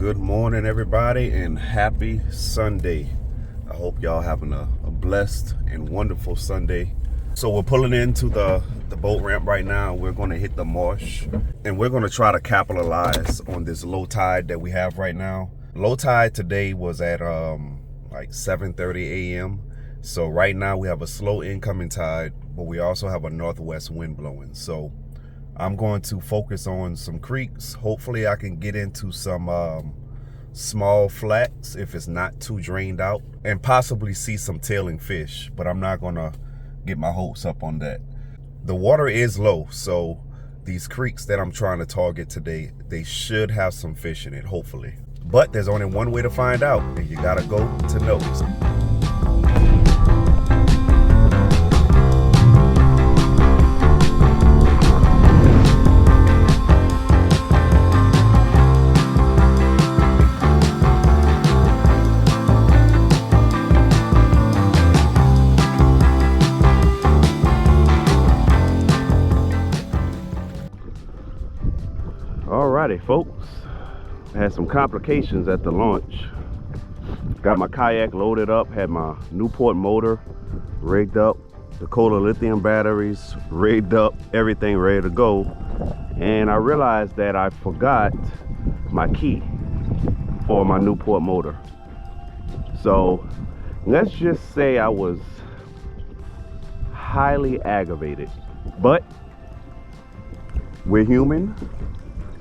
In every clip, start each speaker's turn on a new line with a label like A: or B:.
A: Good morning, everybody, and happy Sunday. I hope y'all having a blessed and wonderful Sunday. So we're pulling into the boat ramp right now. We're going to hit the marsh, and we're going to try to capitalize on this low tide that we have right now. Low tide today was at like 7:30 a.m. So right now we have a slow incoming tide, but we also have a northwest wind blowing. So I'm going to focus on some creeks. Hopefully I can get into some small flats if it's not too drained out, and possibly see some tailing fish, but I'm not gonna get my hopes up on that. The water is low, so these creeks that I'm trying to target today, they should have some fish in it, hopefully. But there's only one way to find out, and you gotta go to know. Alrighty, folks, I had some complications at the launch. Got my kayak loaded up, had my Newport motor rigged up, the Kohler lithium batteries rigged up, everything ready to go. And I realized that I forgot my key for my Newport motor. So let's just say I was highly aggravated, but we're human.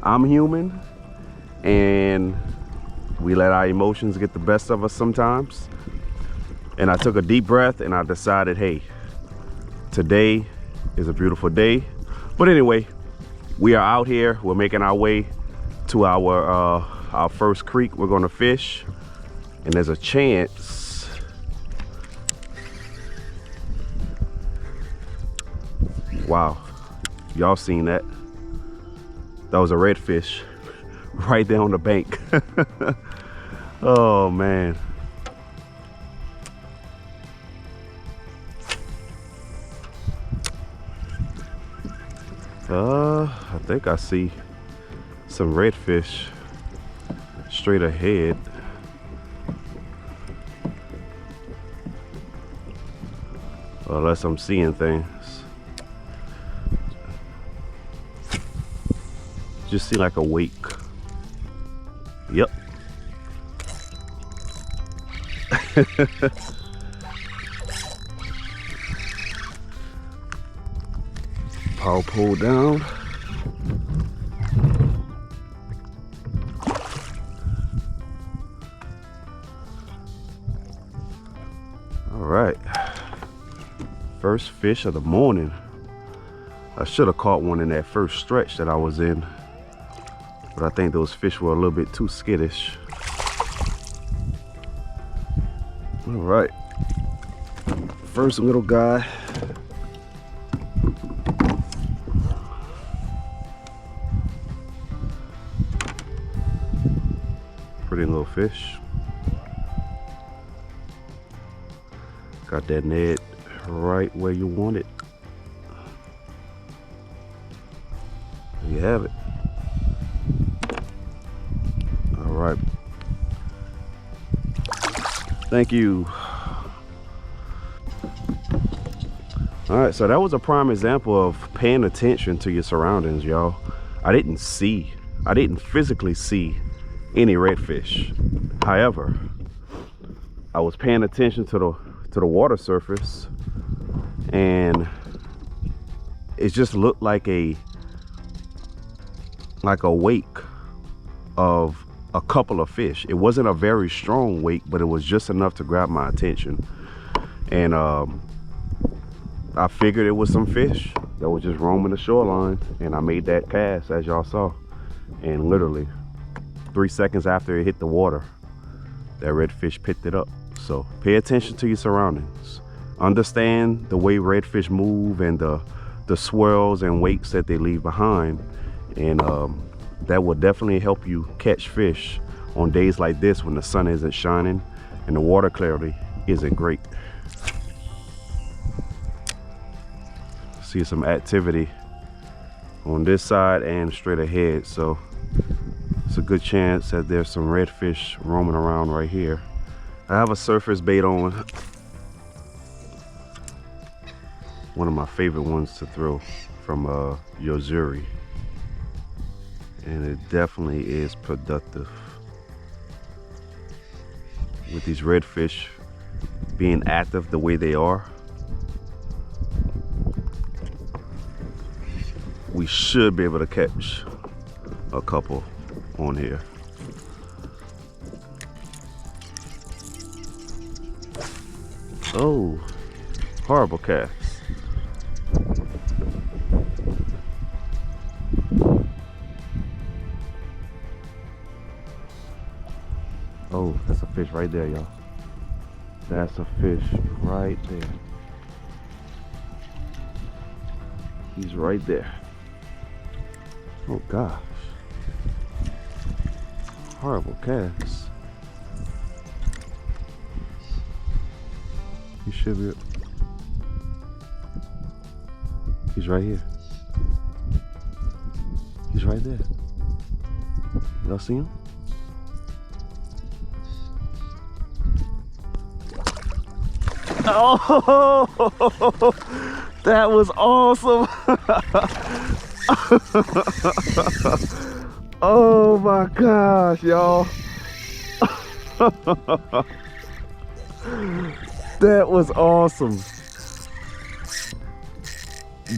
A: I'm human, and we let our emotions get the best of us sometimes. And I took a deep breath and I decided, hey, today is a beautiful day. But anyway, we are out here. We're making our way to our first creek we're gonna fish, and there's a chance wow, y'all seen that? That was a redfish right there on the bank. Oh man. I think I see some redfish straight ahead. Unless I'm seeing things. Just see like a wake. Yep. Power pull down. All right. First fish of the morning. I should have caught one in that first stretch that I was in, but I think those fish were a little bit too skittish. All right, first little guy. Pretty little fish. Got that net right where you want it. There you have it. All right. Thank you. All right, so that was a prime example of paying attention to your surroundings, y'all. I didn't physically see any redfish. However, I was paying attention to the water surface, and it just looked like a wake of a couple of fish. It wasn't a very strong wake, but it was just enough to grab my attention. And I figured it was some fish that was just roaming the shoreline, and I made that cast as y'all saw. And literally 3 seconds after it hit the water, that redfish picked it up. So pay attention to your surroundings. Understand the way redfish move and the swirls and wakes that they leave behind. And that will definitely help you catch fish on days like this when the sun isn't shining and the water clarity isn't great. See some activity on this side and straight ahead, so it's a good chance that there's some redfish roaming around right here. I have a surface bait on. One of my favorite ones to throw from Yozuri. And it definitely is productive. With these redfish being active the way they are, we should be able to catch a couple on here. Oh, horrible cast. Oh, that's a fish right there, y'all. That's a fish right there. He's right there. Oh gosh. Horrible cast. He should be. He's right here. He's right there. Y'all see him? Oh, that was awesome. Oh my gosh, y'all. That was awesome.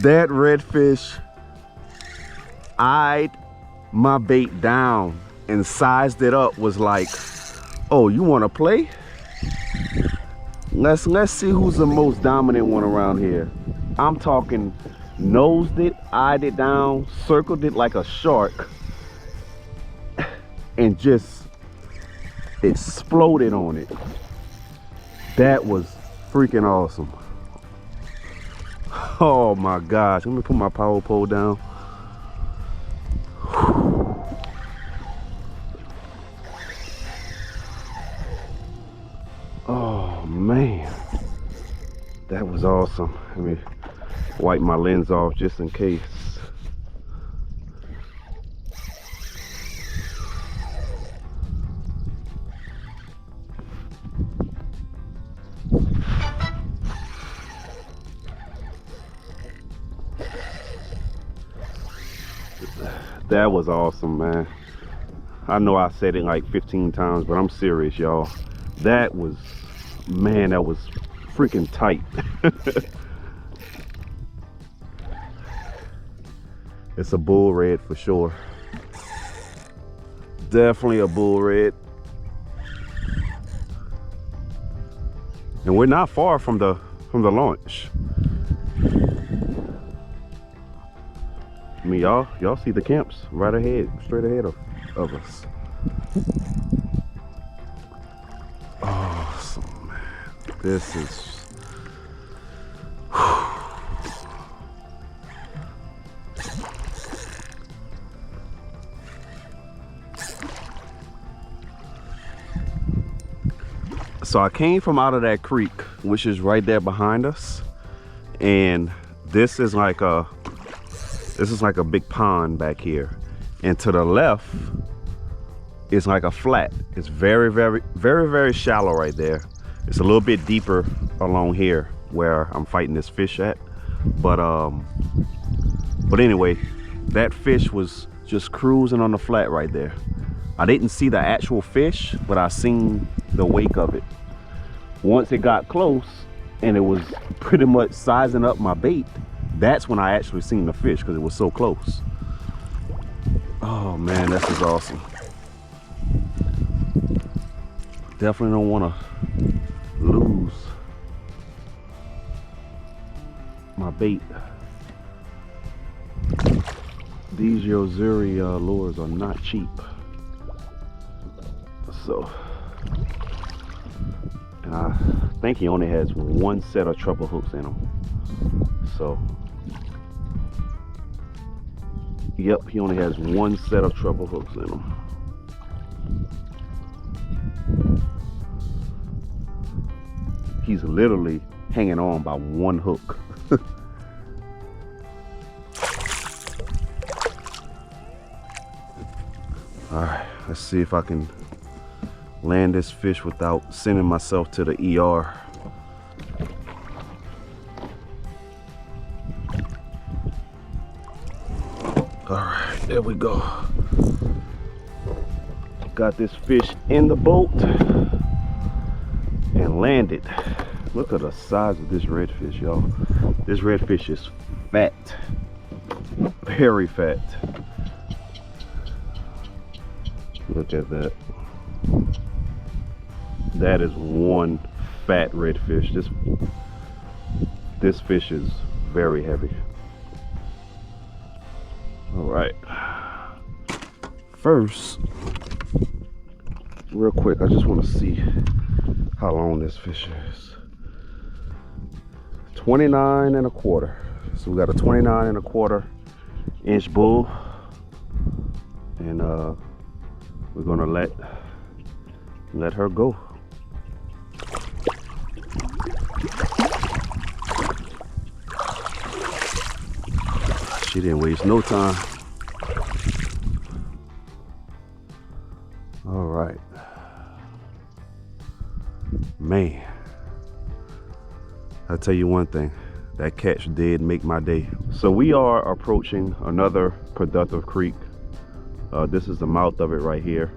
A: That redfish eyed my bait down and sized it up, was like, oh, you want to play? Let's see who's the most dominant one around here. I'm talking nosed it, eyed it down, circled it like a shark, and just exploded on it. That was freaking awesome. Oh my gosh, let me put my power pole down. Oh man, that was awesome. Let me wipe my lens off just in case. That was awesome, man. I know I said it like 15 times, but I'm serious, y'all. That was, man, that was freaking tight. It's a bull red for sure. Definitely a bull red. And we're not far from the launch. I mean, y'all see the camps right ahead, straight ahead of us. Awesome, man. This is, so I came from out of that creek, which is right there behind us, and this is like a big pond back here, and to the left is like a flat. It's very, very, very, very shallow right there. It's a little bit deeper along here where I'm fighting this fish at, but anyway, that fish was just cruising on the flat right there. I didn't see the actual fish, but I seen the wake of it. Once it got close and it was pretty much sizing up my bait, that's when I actually seen the fish, because it was so close. Oh man, this is awesome. Definitely don't want to lose my bait. These Yozuri lures are not cheap. So, and I think he only has one set of treble hooks in him. So, yep, he only has one set of treble hooks in him. He's literally hanging on by one hook. All right. Let's see if I can land this fish without sending myself to the ER. All right, there we go. Got this fish in the boat and landed. Look at the size of this redfish, y'all. This redfish is fat, very fat. Look at that. That is one fat redfish. This fish is very heavy. All right. First, real quick, I just want to see how long this fish is. 29 and a quarter. So we got a 29 and a quarter inch bull, and we're gonna let her go. She didn't waste no time. All right, man, I'll tell you one thing, that catch did make my day. So we are approaching another productive creek. This is the mouth of it right here,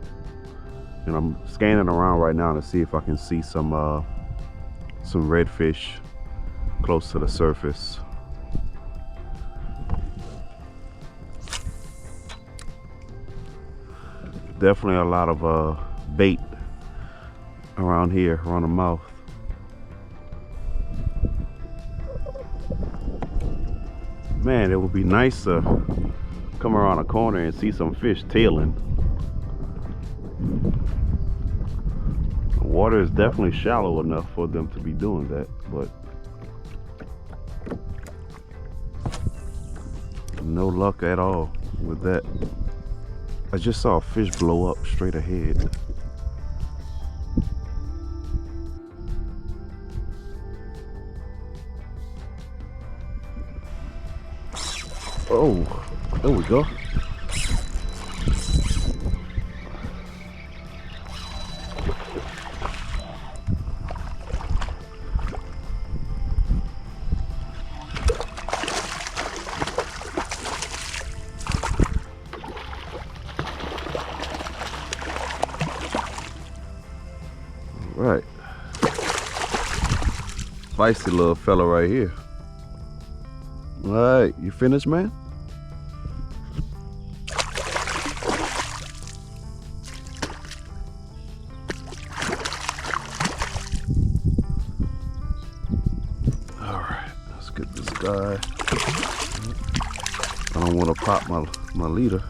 A: and I'm scanning around right now to see if I can see some redfish close to the surface. Definitely a lot of bait around here, around the mouth. Man, it would be nice to come around a corner and see some fish tailing. The water is definitely shallow enough for them to be doing that, but no luck at all with that. I just saw a fish blow up straight ahead. Oh, there we go. Right. Feisty little fella right here. All right, you finished, man? All right, let's get this guy. I don't want to pop my leader.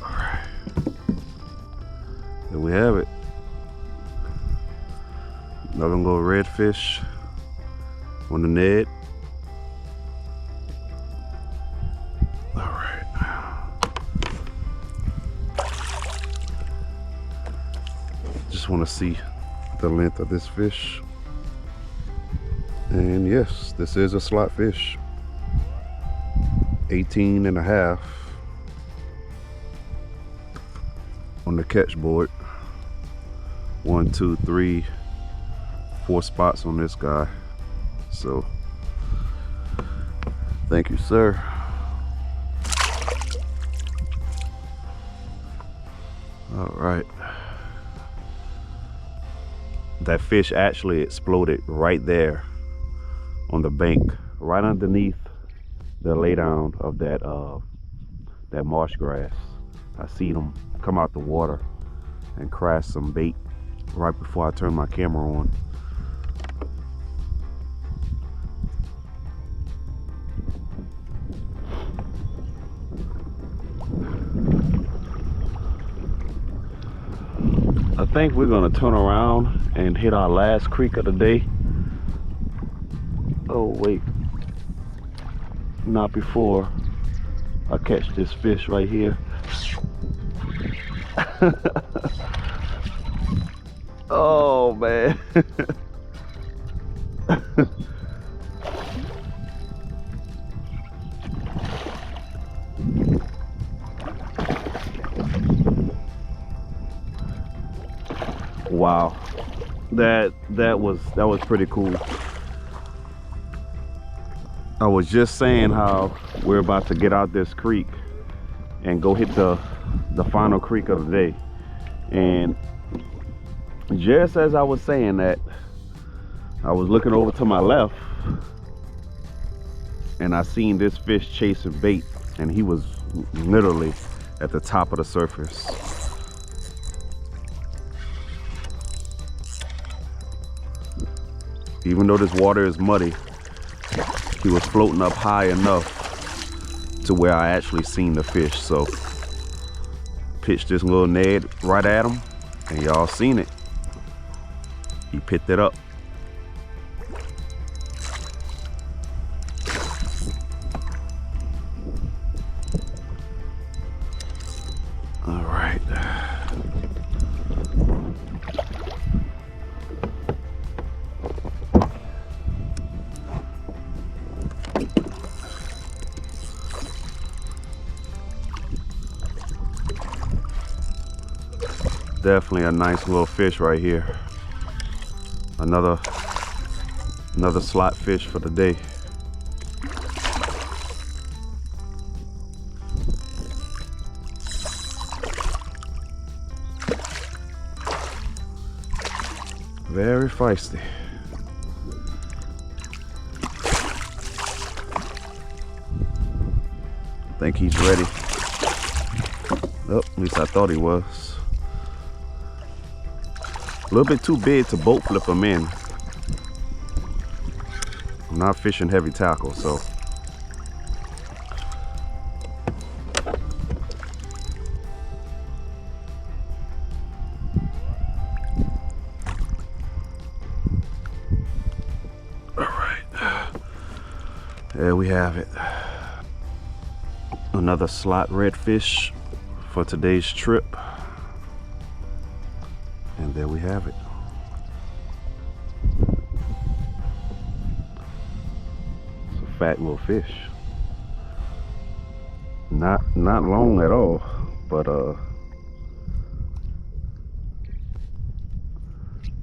A: All right, there we have it. Nothing go redfish on the Ned. All right. Just want to see the length of this fish. And yes, this is a slot fish. 18 and a half on the catch board. 1, 2, 3, 4 spots on this guy. So thank you, sir. All right, that fish actually exploded right there on the bank, right underneath the laydown of that marsh grass. I seen them come out the water and crash some bait right before I turned my camera on. I think we're gonna turn around and hit our last creek of the day. Oh wait, not before I catch this fish right here. Oh man. Wow, that was pretty cool. I was just saying how we're about to get out this creek and go hit the final creek of the day, and just as I was saying that, I was looking over to my left and I seen this fish chasing bait, and he was literally at the top of the surface. Even though this water is muddy, he was floating up high enough to where I actually seen the fish. So pitched this little Ned right at him, and y'all seen it. He picked it up. All right. Definitely a nice little fish right here. Another slot fish for the day. Very feisty. I think he's ready. Oh, at least I thought he was. A little bit too big to boat flip him in. I'm not fishing heavy tackle, so. All right, there we have it. Another slot redfish for today's trip. And there we have it. It's a fat little fish. Not long at all, but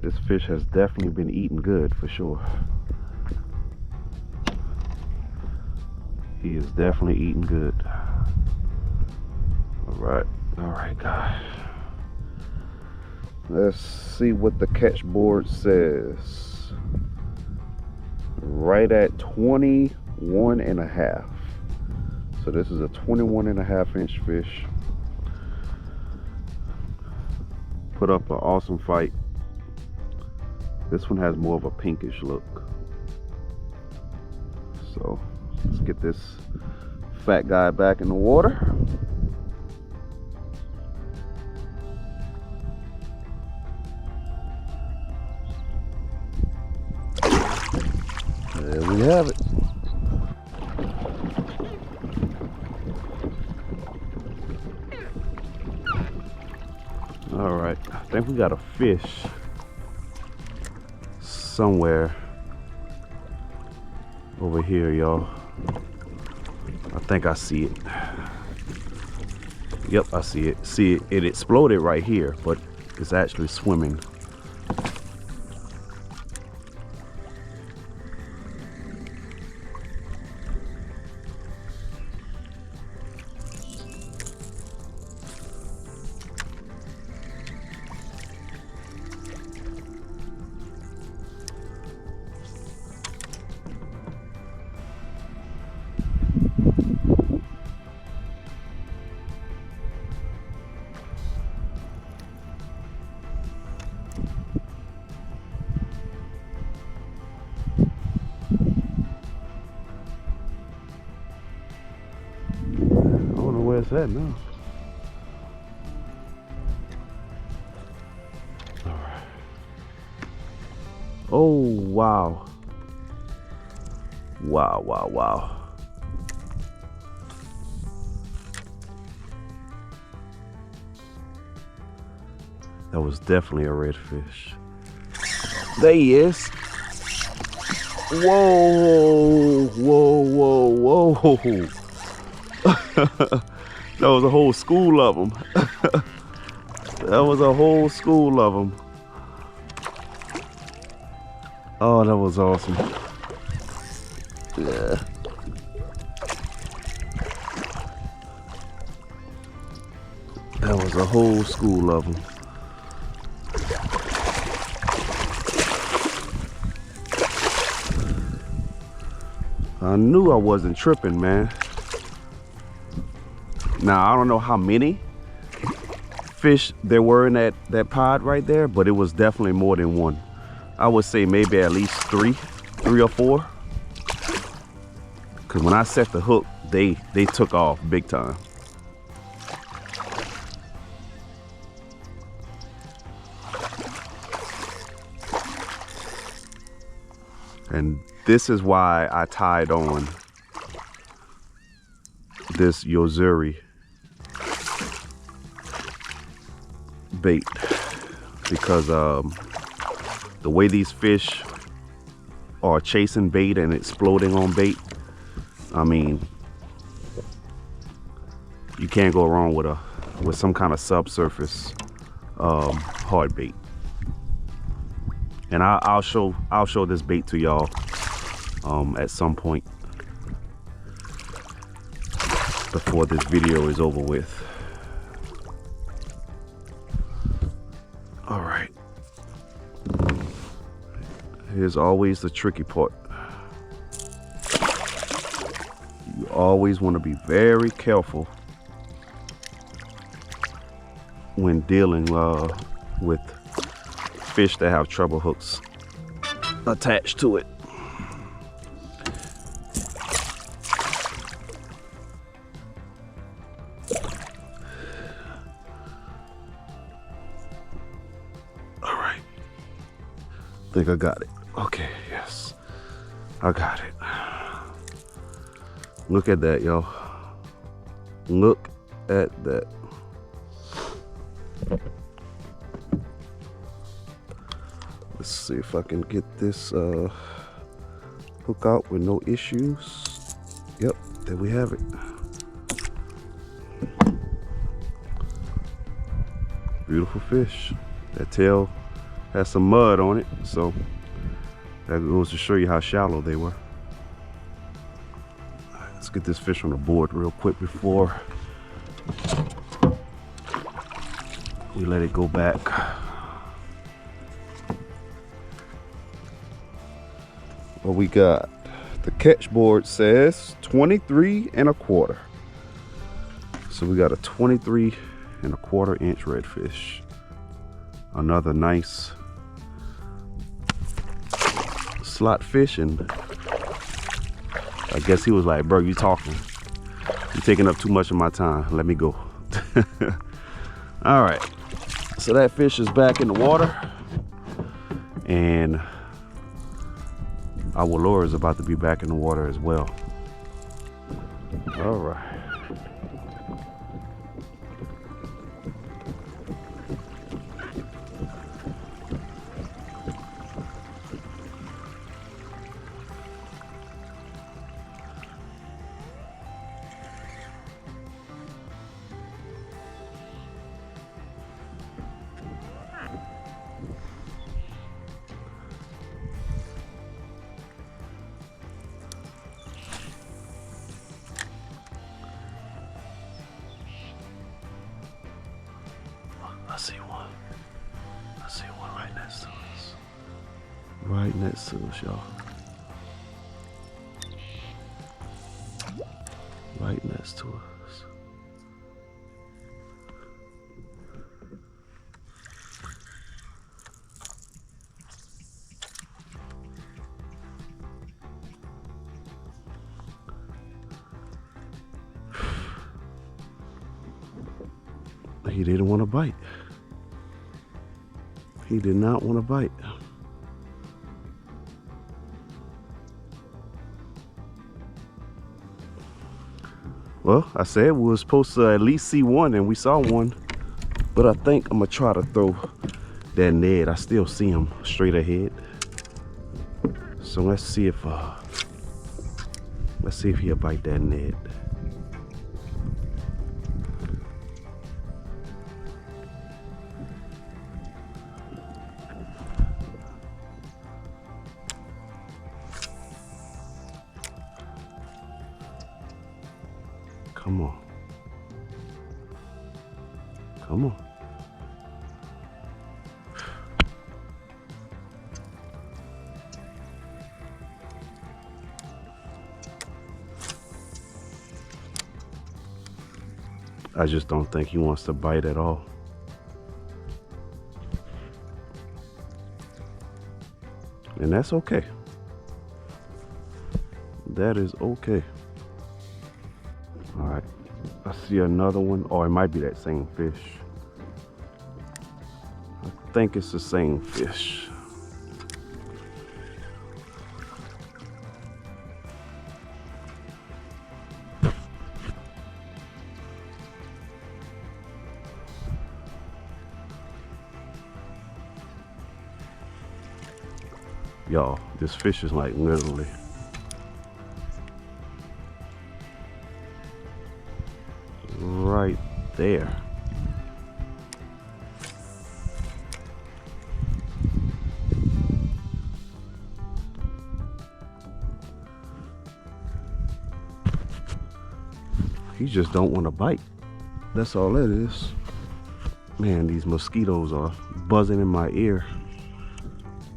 A: this fish has definitely been eating good for sure. He is definitely eating good. All right, guys. Let's see what the catch board says. Right at 21 and a half. So this is a 21 and a half inch fish. Put up an awesome fight. This one has more of a pinkish look. So let's get this fat guy back in the water. There we have it. All right, I think we got a fish somewhere over here, y'all. I think I see it. Yep, I see it. See it, it exploded right here, but it's actually swimming. Where it's at now. All right. Oh, wow. Wow. That was definitely a redfish. There he is. Whoa. That was a whole school of them. That was a whole school of them. Oh, that was awesome. Yeah. That was a whole school of them. I knew I wasn't tripping, man. Now, I don't know how many fish there were in that pod right there, but it was definitely more than one. I would say maybe at least three or four. Because when I set the hook, they took off big time. And this is why I tied on this Yozuri bait, because the way these fish are chasing bait and exploding on bait, I mean, you can't go wrong with some kind of subsurface hard bait. And I'll show this bait to y'all at some point before this video is over with. All right. Here's always the tricky part. You always want to be very careful when dealing with fish that have treble hooks attached to it. All right, I think I got it. Okay, yes, I got it. Look at that, y'all. Look at that. Let's see if I can get this hook out with no issues. Yep, there we have it. Beautiful fish. That tail has some mud on it, so that goes to show you how shallow they were. All right, let's get this fish on the board real quick before we let it go back. What we got? The catch board says 23 1/4. So we got a 23 1/4 inch redfish. Another nice slot fish, and I guess he was like, bro, you talking. You're taking up too much of my time. Let me go. All right. So that fish is back in the water, and our lure is about to be back in the water as well. All right. I see one. I see one right next to us. Right next to us, y'all. Right next to us. He didn't want to bite. He did not want to bite. Well, I said we were supposed to at least see one, and we saw one. But I think I'm gonna try to throw that Ned. I still see him straight ahead. So let's see if he'll bite that Ned. Come on. Come on. I just don't think he wants to bite at all. And that's okay. That is okay. All right, I see another one. Or it might be that same fish. I think it's the same fish. Y'all, this fish is like literally right there. He just don't want to bite. That's all it is. Man, these mosquitoes are buzzing in my ear.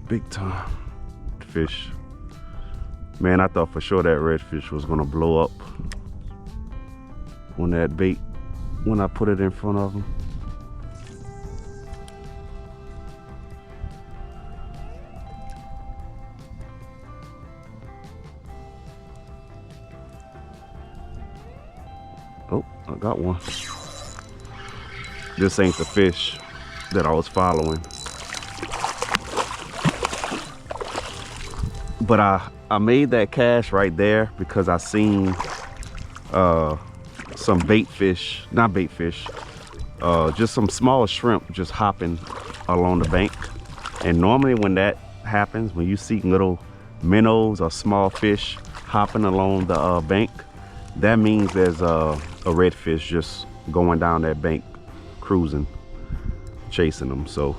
A: Big time. Fish. Man, I thought for sure that redfish was gonna blow up on that bait when I put it in front of him. Oh, I got one. This ain't the fish that I was following. But I made that cast right there because I seen some bait fish, not bait fish, just some small shrimp just hopping along the bank. And normally when that happens, when you see little minnows or small fish hopping along the bank, that means there's a redfish just going down that bank, cruising, chasing them. So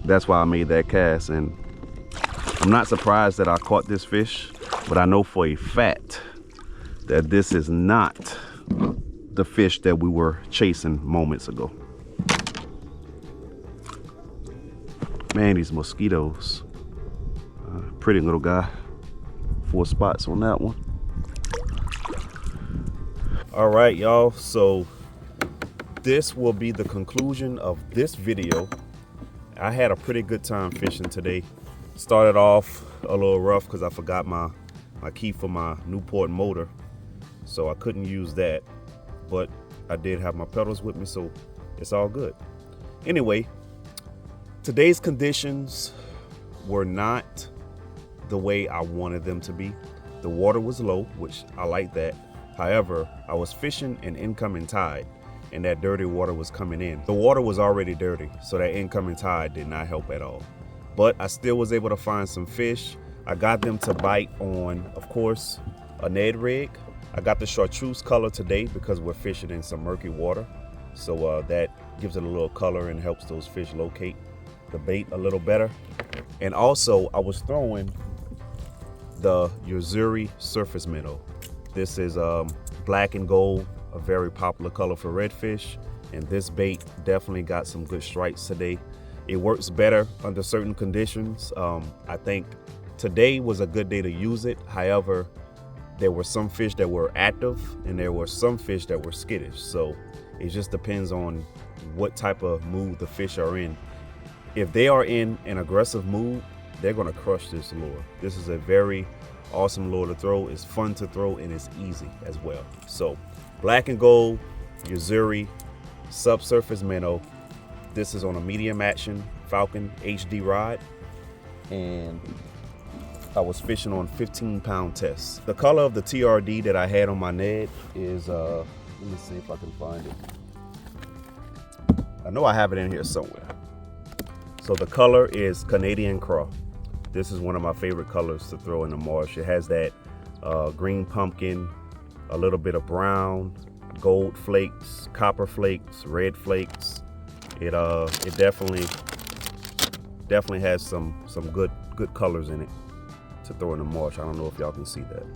A: that's why I made that cast. And I'm not surprised that I caught this fish, but I know for a fact that this is not the fish that we were chasing moments ago. Man, these mosquitoes. Pretty little guy. 4 spots on that one. All right, y'all. So this will be the conclusion of this video. I had a pretty good time fishing today. Started off a little rough because I forgot my key for my Newport motor, so I couldn't use that, but I did have my pedals with me, so it's all good. Anyway, today's conditions were not the way I wanted them to be. The water was low, which I like that. However, I was fishing an incoming tide and that dirty water was coming in. The water was already dirty, so that incoming tide did not help at all. But I still was able to find some fish. I got them to bite on, of course, a Ned rig. I got the chartreuse color today because we're fishing in some murky water. So that gives it a little color and helps those fish locate the bait a little better. And also I was throwing the Yuzuri surface minnow. This is black and gold, a very popular color for redfish. And this bait definitely got some good strikes today. It works better under certain conditions. I think today was a good day to use it. However, there were some fish that were active and there were some fish that were skittish. So it just depends on what type of mood the fish are in. If they are in an aggressive mood, they're gonna crush this lure. This is a very awesome lure to throw. It's fun to throw and it's easy as well. So black and gold, Yuzuri, subsurface minnow. This is on a medium action Falcon HD rod, and I was fishing on 15-pound tests. The color of the TRD that I had on my Ned is, let me see if I can find it. I know I have it in here somewhere. So the color is Canadian Craw. This is one of my favorite colors to throw in the marsh. It has that green pumpkin, a little bit of brown, gold flakes, copper flakes, red flakes. It definitely has some good colors in it to throw in the marsh. I don't know if y'all can see that.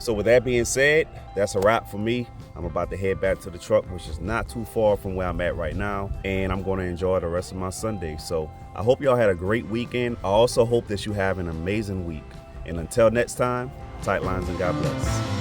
A: So with that being said, that's a wrap for me. I'm about to head back to the truck, which is not too far from where I'm at right now, and I'm going to enjoy the rest of my Sunday. So I hope y'all had a great weekend. I also hope that you have an amazing week. And until next time, tight lines and God bless.